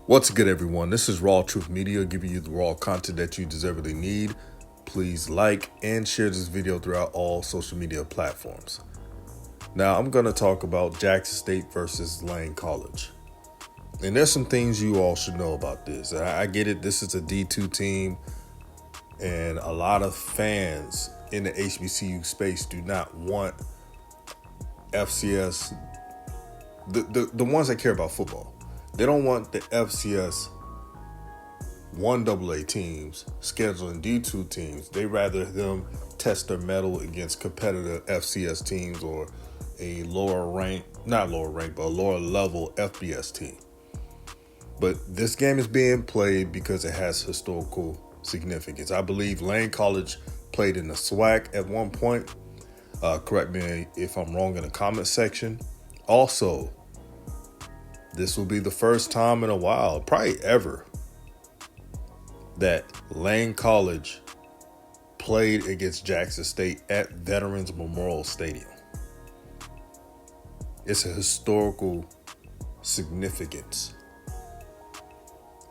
What's good, everyone? This is Raw Truth Media, giving you the raw content that you deservedly need. Please like and share this video throughout all social media platforms. Now, I'm going to talk about Jackson State versus Lane College. And there's some things you all should know about this. I get it. This is a D2 team, and a lot of fans in the HBCU space do not want FCS, the ones that care about football. They don't want the FCS 1AA teams scheduling D2 teams. They rather them test their mettle against competitive FCS teams or a lower level FBS team. But this game is being played because it has historical significance. I believe Lane College played in the SWAC at one point. Correct me if I'm wrong in the comment section. Also, this will be the first time in a while, probably ever, that Lane College played against Jackson State at Veterans Memorial Stadium. It's a historical significance.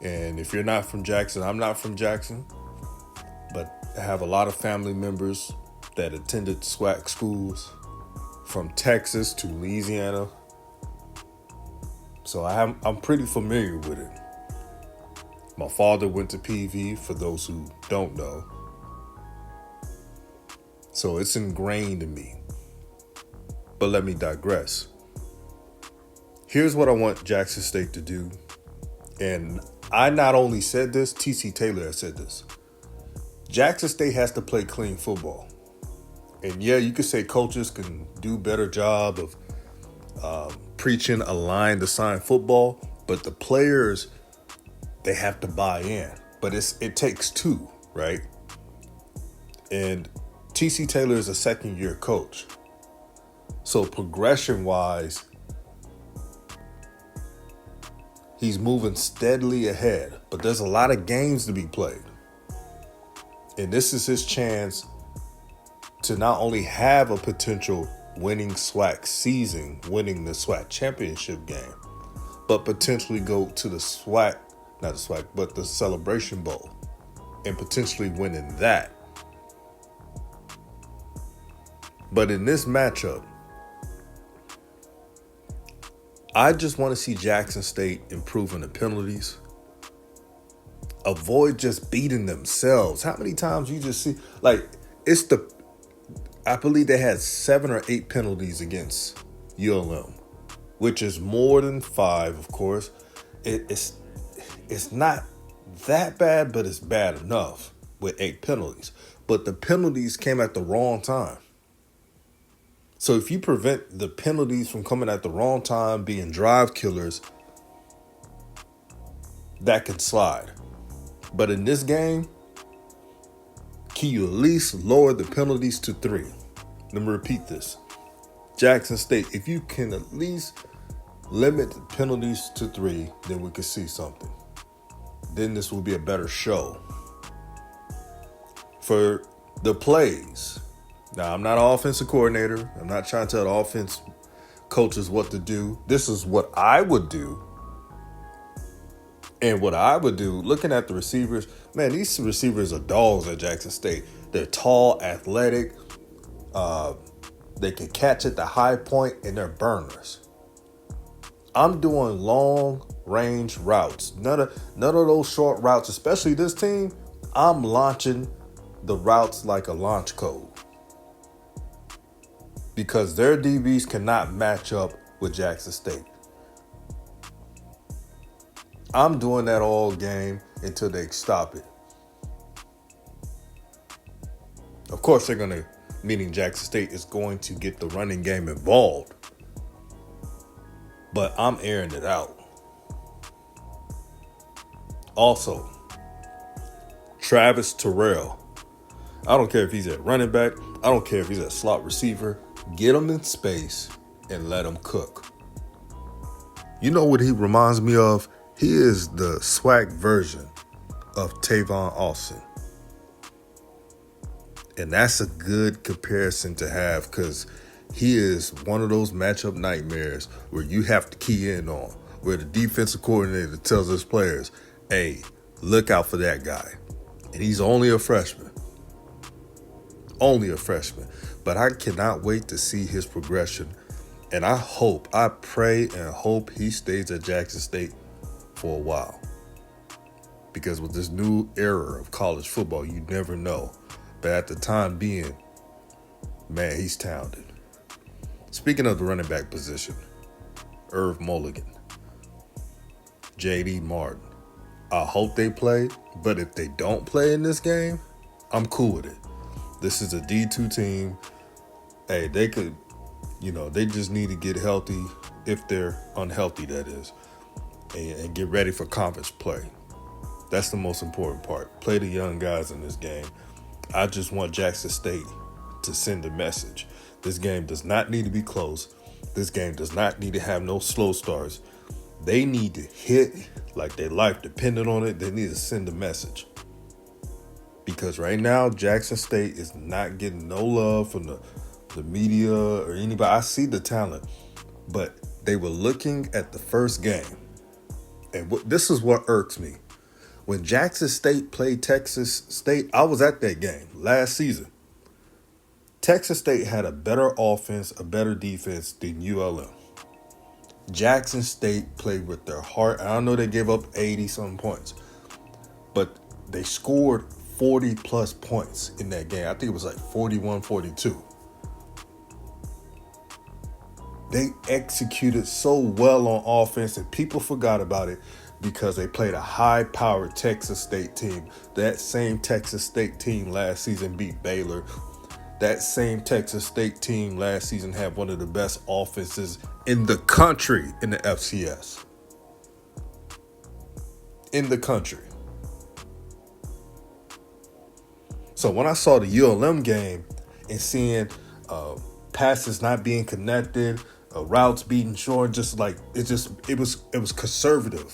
And if you're not from Jackson, I'm not from Jackson, but I have a lot of family members that attended SWAC schools from Texas to Louisiana. So I'm pretty familiar with it. My father went to PV, for those who don't know. So it's ingrained in me. But let me digress. Here's what I want Jackson State to do. And I not only said this, TC Taylor has said this. Jackson State has to play clean football. And yeah, you could say coaches can do a better job of preaching a line to sign football, but the players, they have to buy in. But it takes two, right? And TC Taylor is a second-year coach. So progression-wise, he's moving steadily ahead. But there's a lot of games to be played. And this is his chance to not only have a potential winning SWAC season, winning the SWAC championship game, but potentially go to the the Celebration Bowl and potentially winning that. But in this matchup, I just want to see Jackson State improving the penalties. Avoid just beating themselves. How many times you just see, I believe they had 7 or 8 penalties against ULM, which is more than 5, of course. It's not that bad, but it's bad enough with 8 penalties. But the penalties came at the wrong time. So if you prevent the penalties from coming at the wrong time, being drive killers, that can slide. But in this game, can you at least lower the penalties to 3? Let me repeat this. Jackson State, if you can at least limit the penalties to 3, then we could see something. Then this will be a better show. For the plays, now I'm not an offensive coordinator. I'm not trying to tell the offense coaches what to do. This is what I would do. And what I would do, looking at the receivers, man, these receivers are dogs at Jackson State. They're tall, athletic. They can catch at the high point, and they're burners. I'm doing long range routes. None of those short routes, especially this team. I'm launching the routes like a launch code because their DBs cannot match up with Jackson State. I'm doing that all game until they stop it. Of course, meaning Jackson State is going to get the running game involved. But I'm airing it out. Also, Travis Terrell. I don't care if he's at running back. I don't care if he's at slot receiver. Get him in space and let him cook. You know what he reminds me of? He is the SWAC version of Tavon Austin. And that's a good comparison to have because he is one of those matchup nightmares where you have to key in on. where the defensive coordinator tells his players, hey, look out for that guy. And he's only a freshman. Only a freshman. But I cannot wait to see his progression. And I pray and hope he stays at Jackson State for a while. Because with this new era of college football, you never know. But at the time being, man, he's talented. Speaking of the running back position, Irv Mulligan, J.D. Martin. I hope they play, but if they don't play in this game, I'm cool with it. This is a D2 team. Hey, they could, they just need to get healthy, if they're unhealthy, that is, and get ready for conference play. That's the most important part. Play the young guys in this game. I just want Jackson State to send a message. This game does not need to be close. This game does not need to have no slow starts. They need to hit like their life depended on it. They need to send a message. Because right now, Jackson State is not getting no love from the media or anybody. I see the talent, but they were looking at the first game. And this is what irks me. When Jackson State played Texas State, I was at that game last season. Texas State had a better offense, a better defense than ULM. Jackson State played with their heart. I know they gave up 80-something points, but they scored 40-plus points in that game. I think it was like 41-42. They executed so well on offense, and people forgot about it because they played a high-powered Texas State team. That same Texas State team last season beat Baylor. That same Texas State team last season had one of the best offenses in the country in the FCS. In the country. So when I saw the ULM game and seeing passes not being connected, routes being short, just like it was conservative.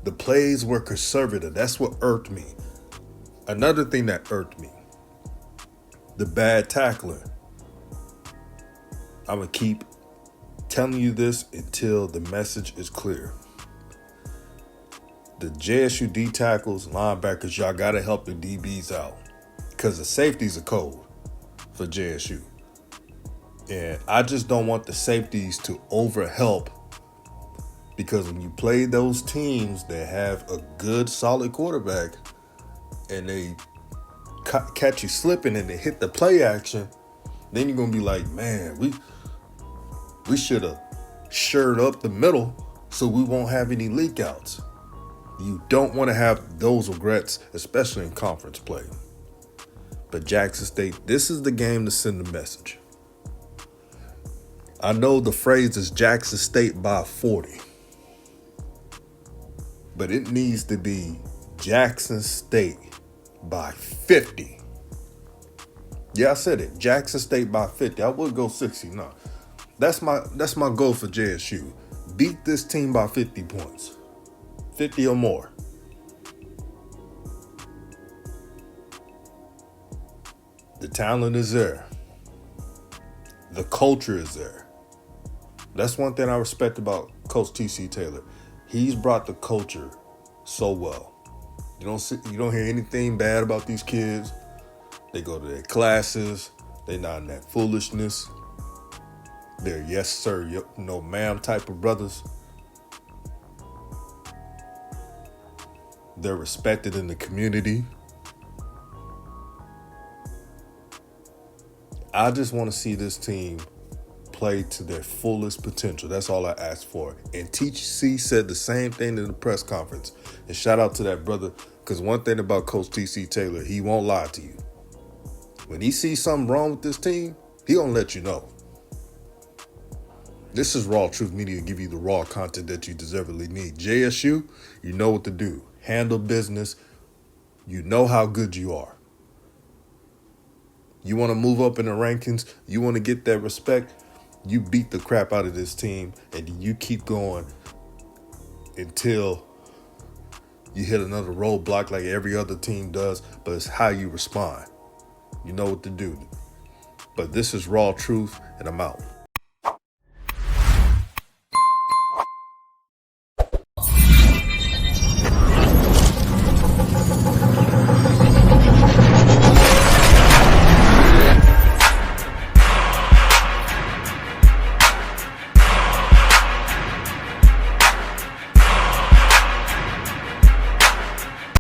The plays were conservative. That's what irked me. Another thing that irked me, the bad tackling. I'm going to keep telling you this until the message is clear. The JSU D tackles, linebackers, y'all got to help the DBs out because the safeties are cold for JSU. And I just don't want the safeties to overhelp, because when you play those teams that have a good, solid quarterback and they catch you slipping and they hit the play action, then you're going to be like, man, we should have shored up the middle so we won't have any leak outs. You don't want to have those regrets, especially in conference play. But Jackson State, this is the game to send the message. I know the phrase is Jackson State by 40. But it needs to be Jackson State by 50. Yeah, I said it. Jackson State by 50. I would go 60. No. That's my goal for JSU. Beat this team by 50 points. 50 or more. The talent is there. The culture is there. That's one thing I respect about Coach T.C. Taylor. He's brought the culture so well. You don't hear anything bad about these kids. They go to their classes. They're not in that foolishness. They're yes sir, no ma'am type of brothers. They're respected in the community. I just want to see this team play to their fullest potential. That's all I asked for. And TC said the same thing in the press conference. And shout out to that brother, because one thing about Coach TC Taylor, he won't lie to you. When he sees something wrong with this team, he gonna let you know. This is Raw Truth Media to give you the raw content that you deservedly need. JSU, you know what to do. Handle business. You know how good you are. You want to move up in the rankings. You want to get that respect. You beat the crap out of this team, and you keep going until you hit another roadblock like every other team does, but it's how you respond. You know what to do. But this is Raw Truth, and I'm out.